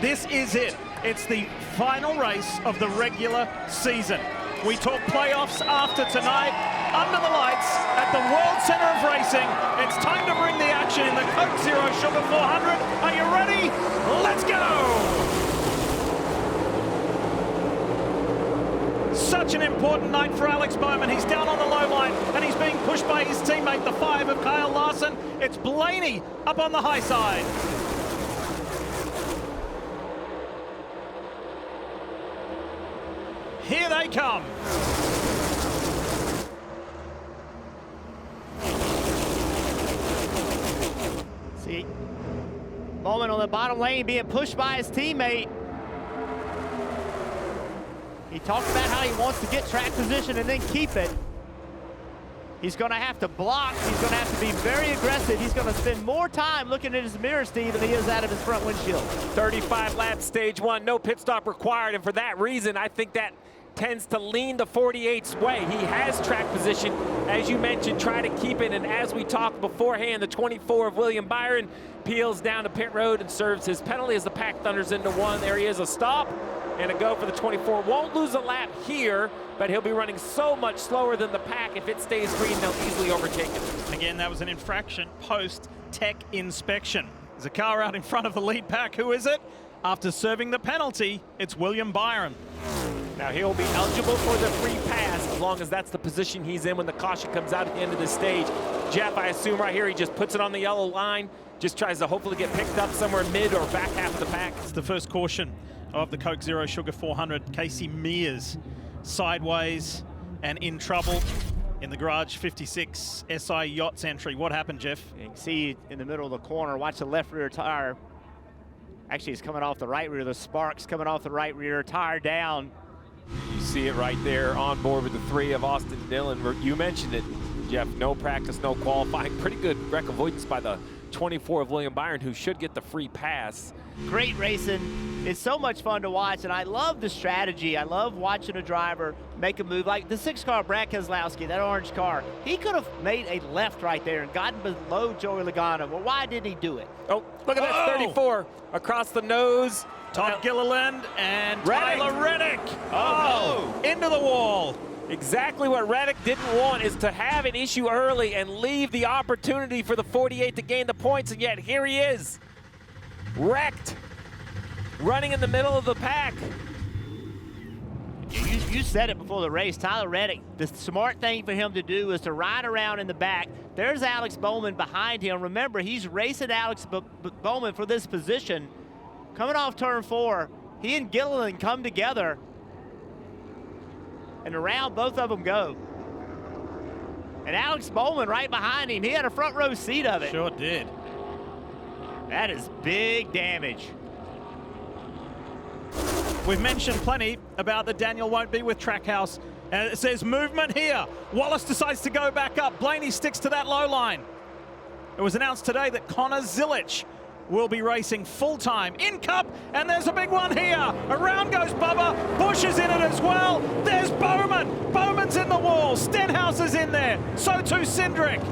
This is it. It's the final race of the regular season. We talk playoffs after tonight. Under the lights at the World Center of Racing, it's time to bring the action in the Coke Zero Sugar 400. Are you ready? Let's go! Such an important night for Alex Bowman. He's down on the low line and he's being pushed by his teammate, the 5 of Kyle Larson. It's Blaney up on the high side. Here they come. See, Bowman on the bottom lane being pushed by his teammate. He talked about how he wants to get track position and then keep it. He's going to have to block. He's going to have to be very aggressive. He's going to spend more time looking at his mirror, Steve, than he is out of his front windshield. 35 laps, stage 1, no pit stop required. And for that reason, I think that tends to lean the 48's way. He has track position, as you mentioned, try to keep it. And as we talked beforehand, the 24 of William Byron peels down to pit road and serves his penalty as the pack thunders into one. There he is, a stop and a go for the 24. Won't lose a lap here, but he'll be running so much slower than the pack. If it stays green, they'll easily overtake it. Again, that was an infraction post-tech inspection. There's a car out in front of the lead pack. Who is it? After serving the penalty, it's William Byron. Now he'll be eligible for the free pass as long as that's the position he's in when the caution comes out at the end of the stage. Jeff, I assume right here he just puts it on the yellow line, just tries to hopefully get picked up somewhere mid or back half of the pack. It's the first caution of the Coke Zero Sugar 400. Casey Mears sideways and in trouble in the garage 56 SI Yachts entry. What happened, Jeff? You can see in the middle of the corner, watch the left rear tire. Actually, it's coming off the right rear. The sparks coming off the right rear, tire down. You see it right there on board with the 3 of Austin Dillon. You mentioned it, Jeff, no practice, no qualifying. Pretty good wreck avoidance by the 24 of William Byron, who should get the free pass. Great racing. It's so much fun to watch, and I love the strategy. I love watching a driver make a move. Like the 6 car, Brad Keselowski, that orange car, he could have made a left right there and gotten below Joey Logano. Well, why didn't he do it? Oh, look at that 34 across the nose. Todd Gilliland and Reddick. Tyler Reddick. Oh, no. Into the wall. Exactly what Reddick didn't want is to have an issue early and leave the opportunity for the 48 to gain the points, and yet here he is, wrecked, running in the middle of the pack. You said it before the race, Tyler Reddick, the smart thing for him to do is to ride around in the back. There's Alex Bowman behind him. Remember, he's racing Alex Bowman for this position. Coming off turn 4, he and Gilliland come together, and around both of them go. And Alex Bowman right behind him, he had a front row seat of it. Sure did. That is big damage. We've mentioned plenty about that Daniel won't be with Trackhouse. And it says movement here. Wallace decides to go back up. Blaney sticks to that low line. It was announced today that Connor Zilic will be racing full-time in Cup, and there's a big one here. Around goes Bubba. Bush is in it as well. There's Bowman. Bowman's in the wall. Stenhouse is in there. So too Cindric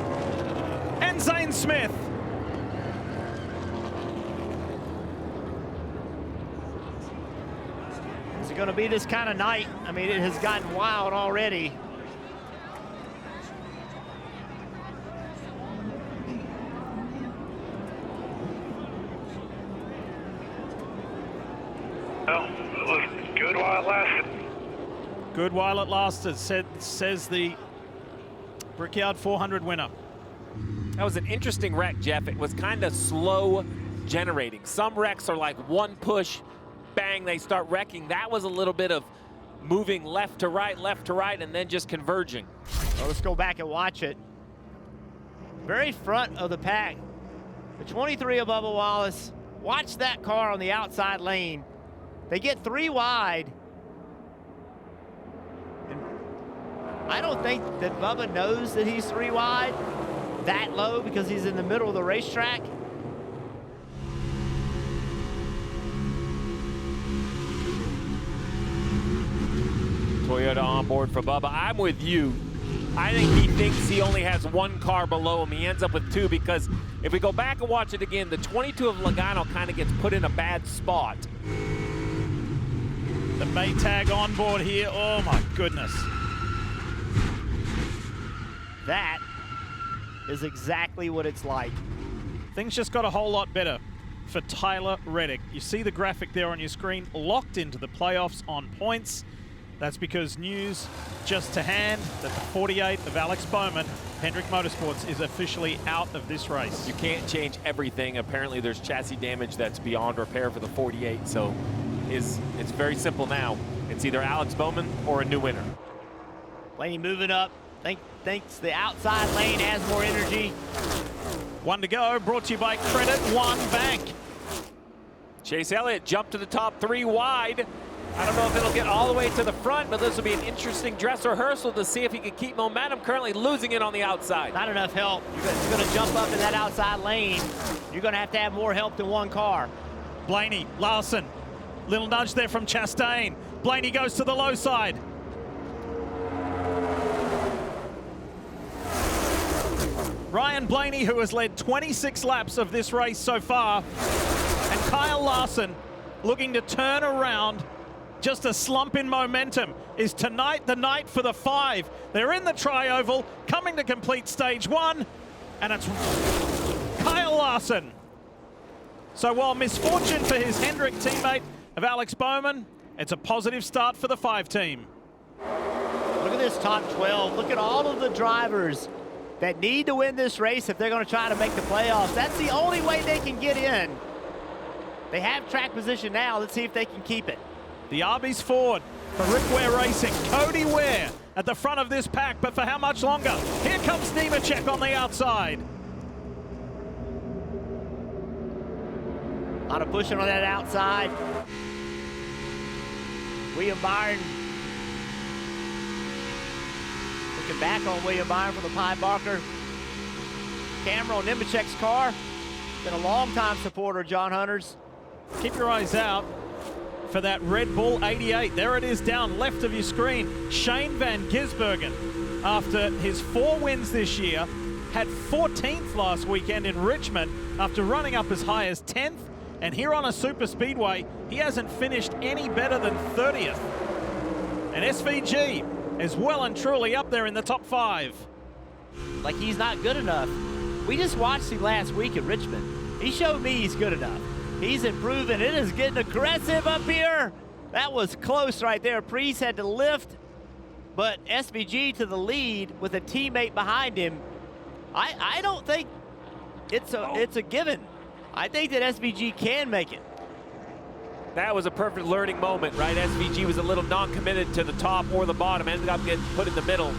and Zane Smith. Is it going to be this kind of night? I mean, it has gotten wild already. Well, it was good while it lasted. Good while it lasted, says the Brickyard 400 winner. That was an interesting wreck, Jeff. It was kind of slow generating. Some wrecks are like one push, bang, they start wrecking. That was a little bit of moving left to right, and then just converging. Well, let's go back and watch it. Very front of the pack. The 23 of Bubba Wallace. Watch that car on the outside lane. They get 3 wide. And I don't think that Bubba knows that he's 3 wide that low because he's in the middle of the racetrack. Toyota on board for Bubba. I'm with you. I think he thinks he only has one car below him. He ends up with two because if we go back and watch it again, the 22 of Logano kind of gets put in a bad spot. The Maytag on board here. Oh my goodness. That is exactly what it's like. Things just got a whole lot better for Tyler Reddick. You see the graphic there on your screen, locked into the playoffs on points. That's because news just to hand that the 48 of Alex Bowman, Hendrick Motorsports, is officially out of this race. You can't change everything. Apparently there's chassis damage that's beyond repair for the 48, so it's very simple now. It's either Alex Bowman or a new winner. Blaney moving up. Thinks the outside lane has more energy. One to go, brought to you by Credit One Bank. Chase Elliott jumped to the top 3 wide. I don't know if it'll get all the way to the front, but this will be an interesting dress rehearsal to see if he can keep momentum. Currently losing it on the outside. Not enough help. You're going to jump up in that outside lane. You're going to have more help than one car. Blaney, Larson, little nudge there from Chastain. Blaney goes to the low side. Ryan Blaney, who has led 26 laps of this race so far, and Kyle Larson looking to turn around just a slump in momentum. Is tonight the night for the 5? They're in the tri-oval, coming to complete stage 1, and it's Kyle Larson. So while misfortune for his Hendrick teammate of Alex Bowman, it's a positive start for the 5 team. Look at this top 12. Look at all of the drivers that need to win this race if they're going to try to make the playoffs. That's the only way they can get in. They have track position now. Let's see if they can keep it. The Arby's Ford for Rick Ware Racing. Cody Ware at the front of this pack, but for how much longer? Here comes Nemechek on the outside. A lot of pushing on that outside. William Byron. Looking back on William Byron from the Pie Barker camera on Nemechek's car. Been a long-time supporter of John Hunter's. Keep your eyes out for that Red Bull 88. There it is down left of your screen. Shane Van Gisbergen, after his 4 wins this year, had 14th last weekend in Richmond after running up as high as 10th. And here on a super speedway, he hasn't finished any better than 30th. And SVG is well and truly up there in the top 5. Like he's not good enough. We just watched him last week at Richmond. He showed me he's good enough. He's improving. It is getting aggressive up here. That was close right there. Priest had to lift, but SVG to the lead with a teammate behind him. I don't think it's a given. I think that SVG can make it. That was a perfect learning moment, right? SVG was a little non-committed to the top or the bottom, ended up getting put in the middle.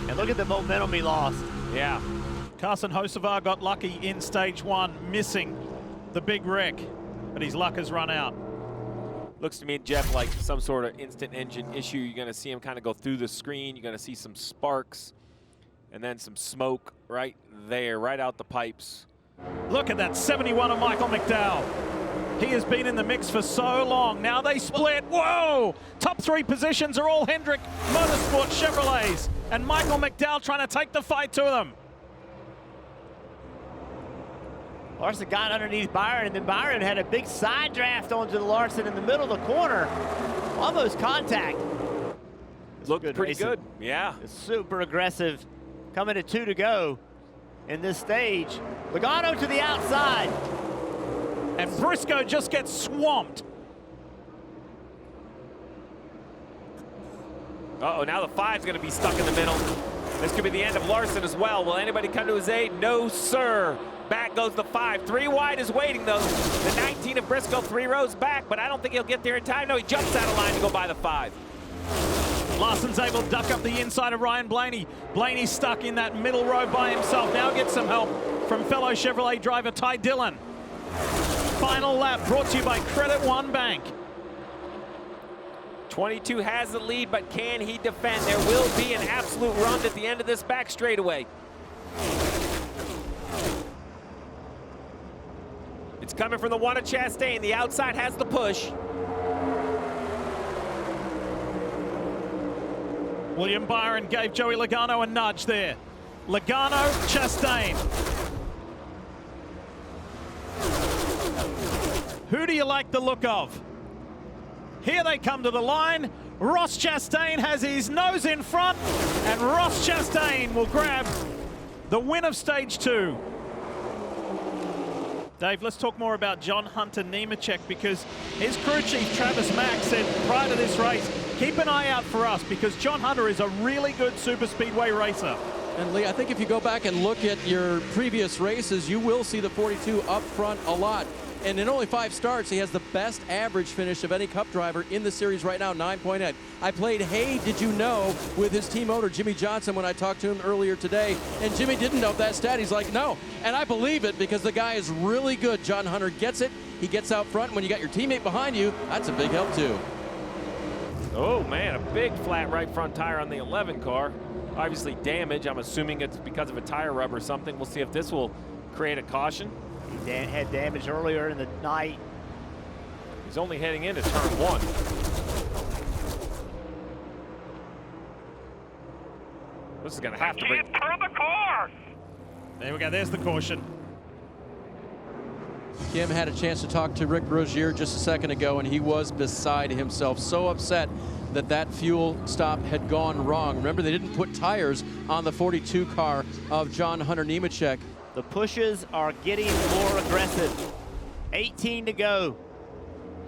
And look at the momentum he lost. Yeah. Carson Hocevar got lucky in stage 1, missing the big wreck, but his luck has run out. Looks to me, Jeff, like some sort of instant engine issue. You're going to see him kind of go through the screen. You're going to see some sparks and then some smoke right there, right out the pipes. Look at that 71 of Michael McDowell. He has been in the mix for so long. Now they split. Whoa! Top 3 positions are all Hendrick Motorsports Chevrolets. And Michael McDowell trying to take the fight to them. Larson got underneath Byron, and then Byron had a big side draft onto Larson in the middle of the corner. Almost contact. Looked pretty good. Yeah. It's super aggressive. Coming to 2 to go in this stage. Logano to the outside. And Briscoe just gets swamped. Uh-oh, now the 5's going to be stuck in the middle. This could be the end of Larson as well. Will anybody come to his aid? No, sir. Back goes the 5. 3 wide is waiting, though. The 19 of Briscoe 3 rows back, but I don't think he'll get there in time. No, he jumps out of line to go by the 5. Larson's able to duck up the inside of Ryan Blaney. Blaney's stuck in that middle row by himself. Now gets some help from fellow Chevrolet driver Ty Dillon. Final lap brought to you by Credit One Bank. 22 has the lead, but can he defend? There will be an absolute run at the end of this back straightaway. It's coming from the one of Chastain. The outside has the push. William Byron gave Joey Logano a nudge there. Logano, Chastain. Who do you like the look of? Here they come to the line. Ross Chastain has his nose in front, and Ross Chastain will grab the win of stage 2. Dave, let's talk more about John Hunter Nemechek, because his crew chief Travis Mack said prior to this race, keep an eye out for us because John Hunter is a really good super speedway racer. And Lee, I think if you go back and look at your previous races, you will see the 42 up front a lot. And in only 5 starts, he has the best average finish of any Cup driver in the series right now, 9.8. I played Hey Did You Know with his team owner, Jimmy Johnson, when I talked to him earlier today. And Jimmy didn't know that stat. He's like, no. And I believe it because the guy is really good. John Hunter gets it. He gets out front. When you got your teammate behind you, that's a big help too. Oh man, a big flat right front tire on the 11 car. Obviously damage. I'm assuming it's because of a tire rub or something. We'll see if this will create a caution. He had damage earlier in the night. He's only heading into turn 1. This is going to have to bring... Turn the car! There we go, there's the caution. Kim had a chance to talk to Rick Rozier just a second ago, and he was beside himself, so upset that that fuel stop had gone wrong. Remember, they didn't put tires on the 42 car of John Hunter Nemechek. The pushes are getting more aggressive. 18 to go.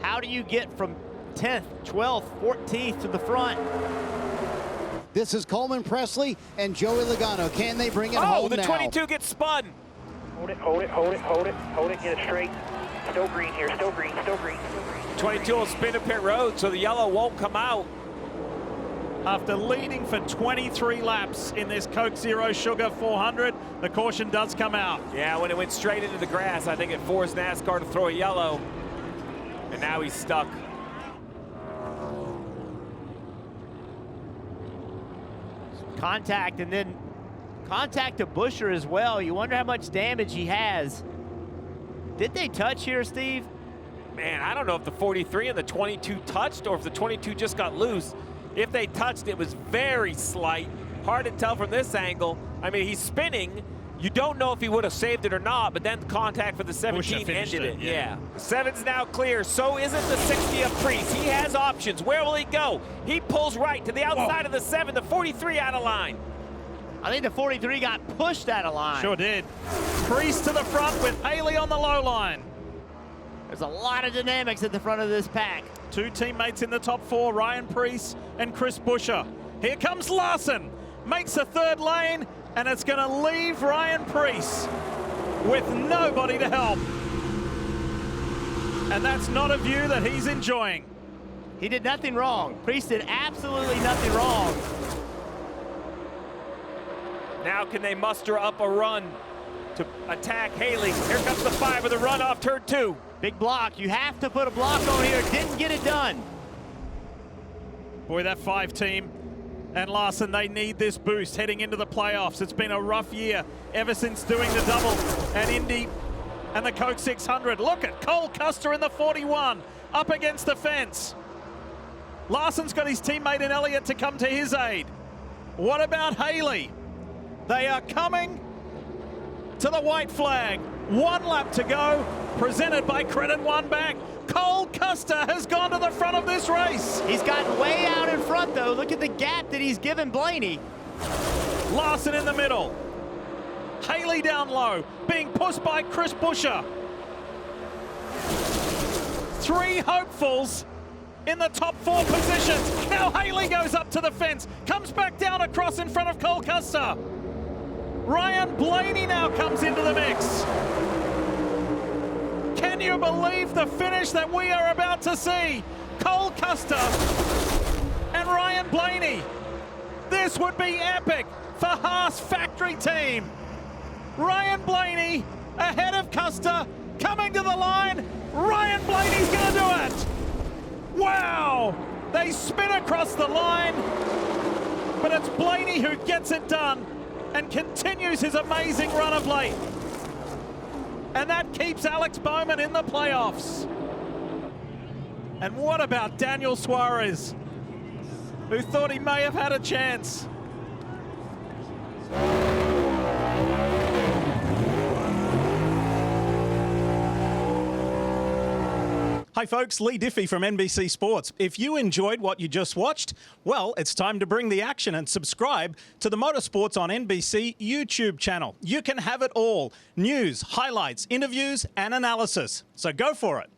How do you get from 10th, 12th, 14th to the front? This is Coleman Presley and Joey Logano. Can they bring it home now? Oh, the 22 gets spun. Hold it, hold it, hold it, hold it, hold it, get it straight. Still green here, still green, still green, still green. 22 will spin to pit road, so the yellow won't come out. After leading for 23 laps in this Coke Zero Sugar 400, the caution does come out. Yeah, when it went straight into the grass, I think it forced NASCAR to throw a yellow. And now he's stuck. Contact, and then contact to Buescher as well. You wonder how much damage he has. Did they touch here, Steve? Man, I don't know if the 43 and the 22 touched or if the 22 just got loose. If they touched, it was very slight. Hard to tell from this angle. I mean, he's spinning. You don't know if he would have saved it or not, but then contact for the 17 ended it. Yeah. 7's now clear. So isn't the 60 of Priest. He has options. Where will he go? He pulls right to the outside of the 7. The 43 out of line. I think the 43 got pushed out of line. Sure did. Priest to the front with Haley on the low line. There's a lot of dynamics at the front of this pack. 2 teammates in the top 4, Ryan Priest and Chris Buescher. Here comes Larson. Makes a 3rd lane, and it's going to leave Ryan Priest with nobody to help. And that's not a view that he's enjoying. He did nothing wrong. Priest did absolutely nothing wrong. Now can they muster up a run to attack Haley? Here comes the 5 with a run off turn 2. Big block. You have to put a block on here. Didn't get it done. Boy, that 5 team and Larson, they need this boost heading into the playoffs. It's been a rough year ever since doing the double at Indy and the Coke 600. Look at Cole Custer in the 41 up against the fence. Larson's got his teammate in Elliott to come to his aid. What about Haley? They are coming to the white flag. 1 lap to go, presented by Credit One Bank. Cole Custer has gone to the front of this race. He's gotten way out in front, though. Look at the gap that he's given Blaney. Larson in the middle. Haley down low, being pushed by Chris Buescher. 3 hopefuls in the top 4 positions. Now Haley goes up to the fence, comes back down across in front of Cole Custer. Ryan Blaney now comes into the mix. Can you believe the finish that we are about to see? Cole Custer and Ryan Blaney. This would be epic for Haas factory team. Ryan Blaney ahead of Custer, coming to the line. Ryan Blaney's gonna do it. Wow, they spin across the line, but it's Blaney who gets it done and continues his amazing run of late. And that keeps Alex Bowman in the playoffs. And what about Daniel Suarez? who thought he may have had a chance. Hi folks, Lee Diffie from NBC Sports. If you enjoyed what you just watched, well, it's time to bring the action and subscribe to the Motorsports on NBC YouTube channel. You can have it all: news, highlights, interviews, and analysis. So go for it.